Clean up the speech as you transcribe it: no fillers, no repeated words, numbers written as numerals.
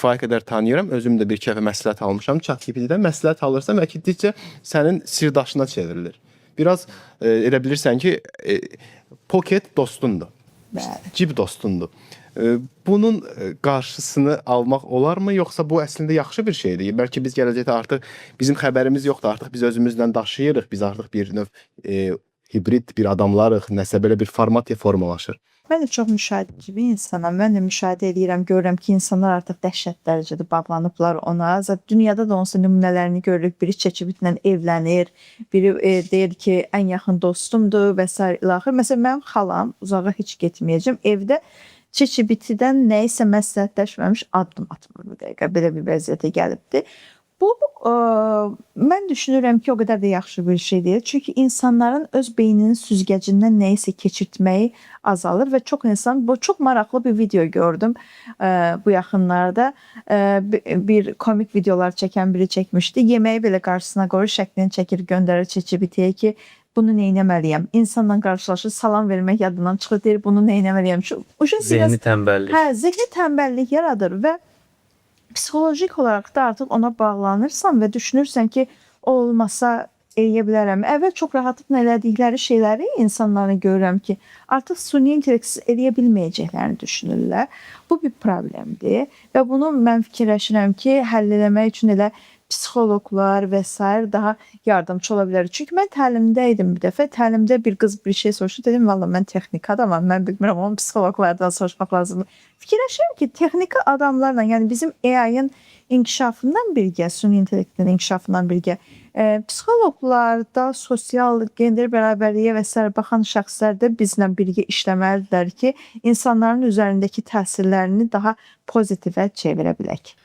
kifayət qədər tanıyıram. Özüm də bir iki dəfə məsləhət almışam. ChatGPT-dən məsləhət alırsan və getdikcə sənin sirdaşına çevrilir. Biraz elə bilirsən ki, pocket dostundur. Bəli. Cib dostundur. Bunun qarşısını almaq olarmı, yoxsa bu əslində yaxşı bir şeydir? Bəlkə biz gələcəkdə artıq bizim xəbərimiz yoxdur, artıq biz özümüzlə daşıyırıq, biz artıq bir növ hibrid bir adamlarıq, nəsə belə bir format formalaşır. Mən də çox müşahidəçi bir insanam. Mən də müşahidə edirəm, görürəm ki, insanlar artıq dəhşət dərəcədə bağlanıblar ona. Zaten dünyada da onsuz nümunələrini görürük. Biri ChatGPT-lə evlənir, biri deyir ki, ən yaxın dostumdur və s. ilaxır. Məsələn, mənim xalam, uzağa heç getməyəcəm, evdə ChatGPT-dən nəyisə məsləhətləşməmiş addım atmır bu dəqiqə. Belə bir vəziyyətə gəlibdi. Bu, mən düşünürəm ki, o qədər də yaxşı bir şey deyil. Çünki insanların öz beyninin süzgəcindən nəyisə keçirtməyi azalır və çox insan, bu çox maraqlı bir video gördüm bu yaxınlarda. Bir komik videolar çəkən biri çəkmişdi. Yeməyi belə qarşısına qoyur, şəklini çəkir, göndərir ChatGPT-yə ki, bunu neynəməliyəm? İnsanla qarşılaşır, salam vermək yadından çıxır, deyir, bunu neynəməliyəm? Zehni tənbəllik. Hə, zehni tənbəllik yaradır və psixolojik olaraq da artıq ona bağlanırsan və düşünürsən ki, o olmasa eləyə bilərəm. Əvvəl çox rahatlıqla elədikləri şeyləri insanların görürəm ki, artıq süni intellektsiz eləyə bilməyəcəklərini düşünürlər. Bu bir problemdir və bunu mən fikirləşirəm ki, həll eləmək üçün elə psixoloqlar və s. daha yardımcı ola bilər. Çünki mən təlimdə idim bir dəfə. Təlimdə bir qız bir şey soruşdu. Dedim, valla mən texnik adamam. Mən bilmirəm, onu psixoloqlardan soruşmaq lazımdır. Fikirləşirəm ki, texniki adamlarla, yəni bizim AI-ın inkişafından birgə, süni intellektin inkişafından birgə, psixoloqlarda sosial, gender bərabərliyə və s. baxan şəxslər də bizlə birgə işləməlidirlər ki, insanların üzərindəki təsirlərini daha pozitivə çevirə bilək.